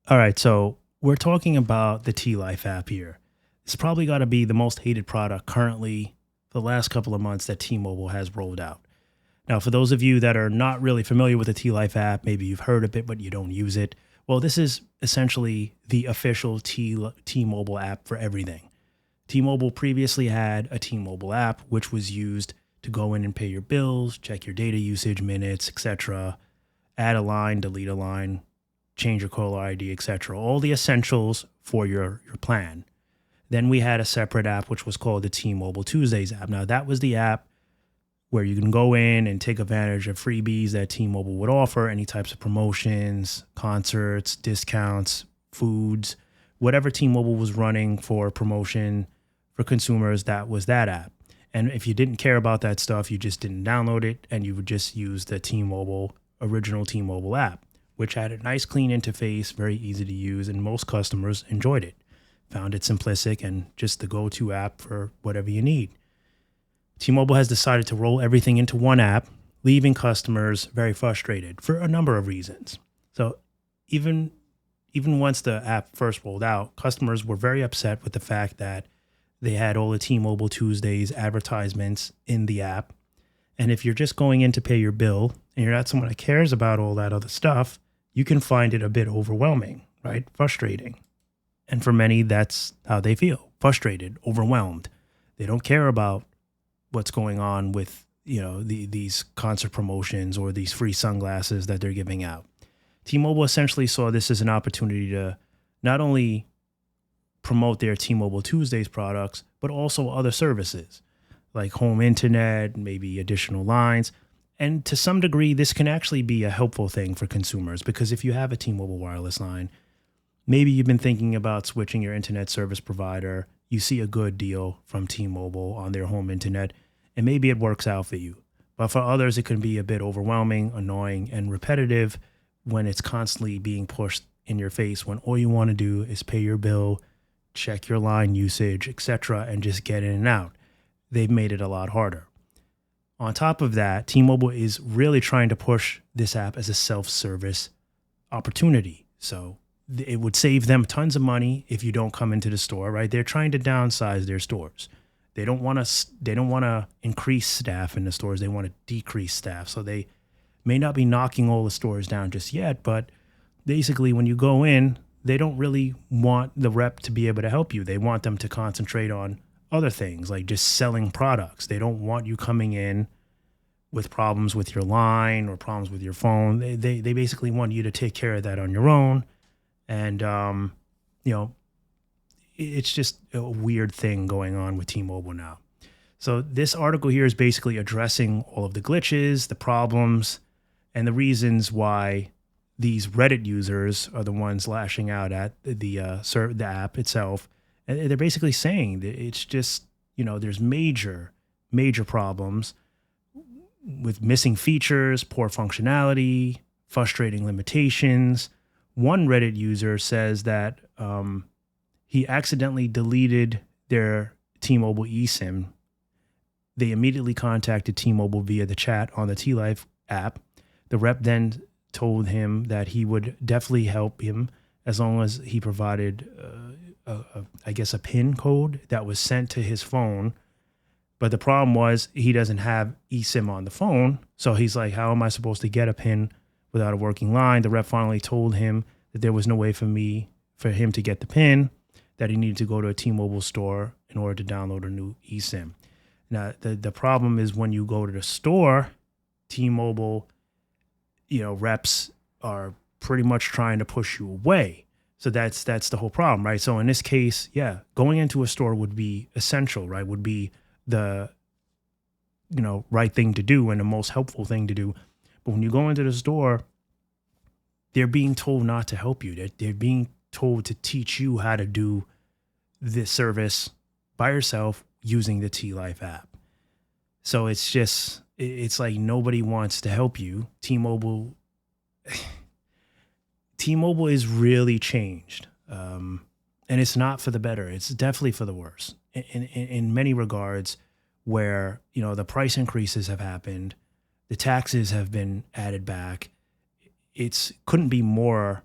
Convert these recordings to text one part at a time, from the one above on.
All right, so we're talking about the T Life app here. It's probably got to be the most hated product currently for the last couple of months that T-Mobile has rolled out. Now, for those of you that are not really familiar with the T Life app, maybe you've heard of it, but you don't use it. Well, this is essentially the official T-Mobile app for everything. T-Mobile previously had a T-Mobile app, which was used to go in and pay your bills, check your data usage, minutes, etc., add a line, delete a line, change your caller ID, etc. All the essentials for your plan. Then we had a separate app which was called the T-Mobile Tuesdays app. Now that was the app where you can go in and take advantage of freebies that T-Mobile would offer, any types of promotions, concerts, discounts, foods, whatever T-Mobile was running for promotion for consumers, that was that app. And if you didn't care about that stuff, you just didn't download it and you would just use the T-Mobile, original T-Mobile app, which had a nice clean interface, very easy to use, and most customers enjoyed it. Found it simplistic and just the go-to app for whatever you need. T-Mobile has decided to roll everything into one app, leaving customers very frustrated for a number of reasons. So even once the app first rolled out, customers were very upset with the fact that they had all the T-Mobile Tuesdays advertisements in the app. And if you're just going in to pay your bill and you're not someone that cares about all that other stuff, you can find it a bit overwhelming, right? Frustrating. And for many, that's how they feel, frustrated, overwhelmed. They don't care about what's going on with, these concert promotions or these free sunglasses that they're giving out. T-Mobile essentially saw this as an opportunity to not only promote their T-Mobile Tuesdays products, but also other services like home internet, maybe additional lines. And to some degree, this can actually be a helpful thing for consumers because if you have a T-Mobile wireless line, maybe you've been thinking about switching your internet service provider. You see a good deal from T-Mobile on their home internet, and maybe it works out for you. But for others, it can be a bit overwhelming, annoying, and repetitive when it's constantly being pushed in your face when all you want to do is pay your bill, check your line usage, etc., and just get in and out. They've made it a lot harder. On top of that, T-Mobile is really trying to push this app as a self-service opportunity. So it would save them tons of money if you don't come into the store, right? They're trying to downsize their stores. They don't want to increase staff in the stores. They want to decrease staff. So they may not be knocking all the stores down just yet, but basically when you go in, they don't really want the rep to be able to help you. They want them to concentrate on other things like just selling products. They don't want you coming in with problems with your line or problems with your phone. They basically want you to take care of that on your own. And, it's just a weird thing going on with T-Mobile now. So this article here is basically addressing all of the glitches, the problems, and the reasons why these Reddit users are the ones lashing out at the app itself. And they're basically saying that it's just, there's major problems with missing features, poor functionality, frustrating limitations. One Reddit user says that he accidentally deleted their T-Mobile eSIM. They immediately contacted T-Mobile via the chat on the T-Life app. The rep then told him that he would definitely help him as long as he provided, a PIN code that was sent to his phone. But the problem was he doesn't have eSIM on the phone. So he's like, how am I supposed to get a PIN without a working line? The rep finally told him that there was no way for him to get the PIN, that he needed to go to a T-Mobile store in order to download a new eSIM. Now, the problem is when you go to the store, T-Mobile, reps are pretty much trying to push you away. So that's the whole problem, right? So in this case, going into a store would be essential, right? Would be the, right thing to do and the most helpful thing to do. But when you go into the store, they're being told not to help you. They're being told to teach you how to do this service by yourself using the T-Life app. So it's like nobody wants to help you. T-Mobile is really changed. And it's not for the better. It's definitely for the worse in many regards where, the price increases have happened. The taxes have been added back. Couldn't be more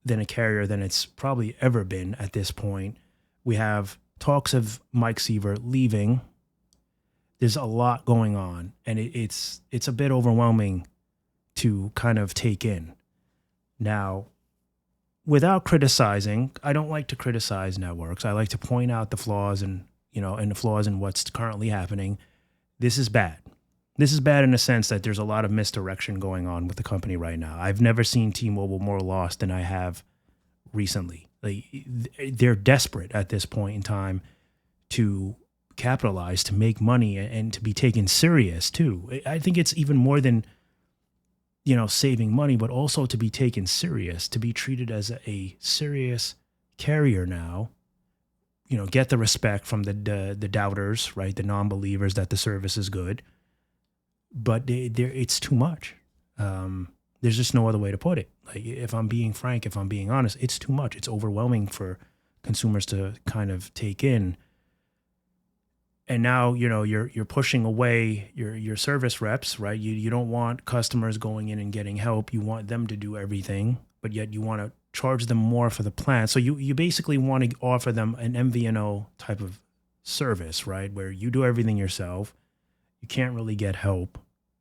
than a carrier than it's probably ever been at this point. We have talks of Mike Seaver leaving. There's a lot going on, and it's a bit overwhelming to kind of take in. Now, without criticizing, I don't like to criticize networks. I like to point out the flaws and the flaws in what's currently happening. This is bad. This is bad in the sense that there's a lot of misdirection going on with the company right now. I've never seen T-Mobile more lost than I have recently. Like, they're desperate at this point in time to capitalize, to make money, and to be taken serious too. I think it's even more than saving money, but also to be taken serious, to be treated as a serious carrier now. Get the respect from the doubters, right? The non-believers that the service is good. But it's too much. There's just no other way to put it. Like, if I'm being frank, if I'm being honest, it's too much. It's overwhelming for consumers to kind of take in. And now, you're pushing away your service reps, right? You don't want customers going in and getting help. You want them to do everything, but yet you want to charge them more for the plan. So you basically want to offer them an MVNO type of service, right? Where you do everything yourself. You can't really get help,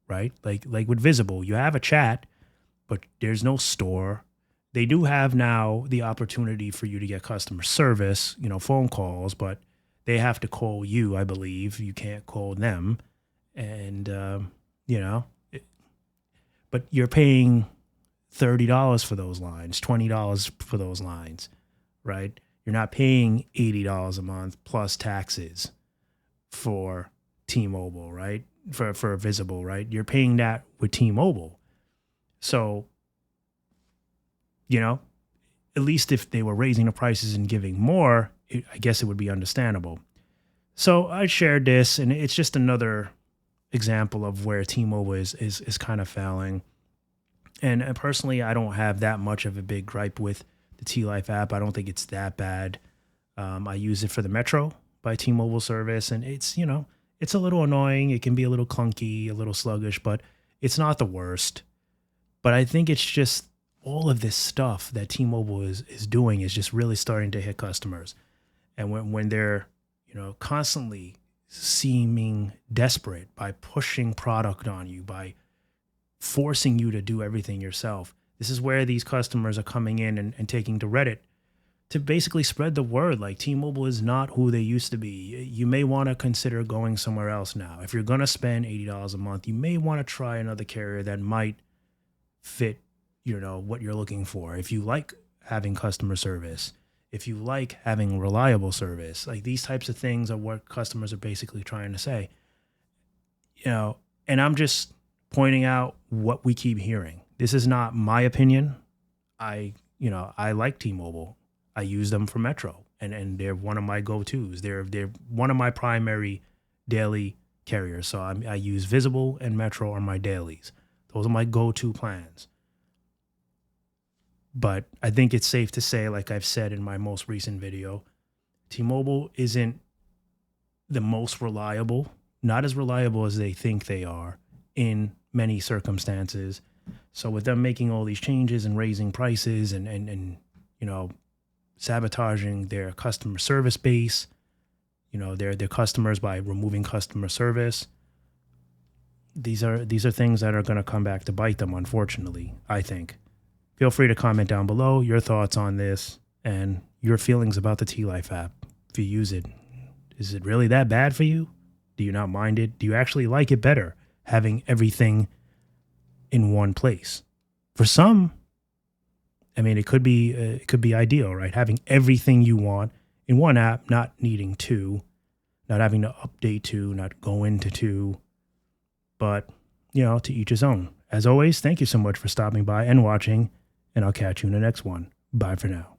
right? Like with Visible, you have a chat, but there's no store. They do have now the opportunity for you to get customer service, phone calls, but they have to call you, I believe. You can't call them. And, but you're paying $30 for those lines, $20 for those lines, right? You're not paying $80 a month plus taxes for T-Mobile, right? For Visible, right? You're paying that with T-Mobile. So, at least if they were raising the prices and giving more, I guess it would be understandable. So I shared this, and it's just another example of where T-Mobile is kind of failing. And personally, I don't have that much of a big gripe with the T-Life app. I don't think it's that bad. I use it for the Metro by T-Mobile service, and it's a little annoying. It can be a little clunky, a little sluggish, but it's not the worst. But I think it's just all of this stuff that T-Mobile is doing is just really starting to hit customers. And when they're, constantly seeming desperate by pushing product on you, by forcing you to do everything yourself, this is where these customers are coming in and taking to Reddit to basically spread the word. Like, T-Mobile is not who they used to be. You may want to consider going somewhere else now. If you're going to spend $80 a month, you may want to try another carrier that might fit, what you're looking for. If you like having customer service, if you like having reliable service, like, these types of things are what customers are basically trying to say. And I'm just pointing out what we keep hearing. This is not my opinion. I like T-Mobile. I use them for Metro, and they're one of my go-tos. They're one of my primary daily carriers. So I use Visible and Metro are my dailies. Those are my go-to plans. But I think it's safe to say, like I've said in my most recent video, T-Mobile isn't the most reliable, not as reliable as they think they are in many circumstances. So with them making all these changes and raising prices and sabotaging their customer service base, their customers by removing customer service, these are things that are going to come back to bite them, unfortunately, I think. Feel free to comment down below your thoughts on this and your feelings about the T-Life app. If you use it, is it really that bad for you? Do you not mind it? Do you actually like it better having everything in one place? For some, it could be ideal, right? Having everything you want in one app, not needing two, not having to update two, not go into two, but, to each his own. As always, thank you so much for stopping by and watching, and I'll catch you in the next one. Bye for now.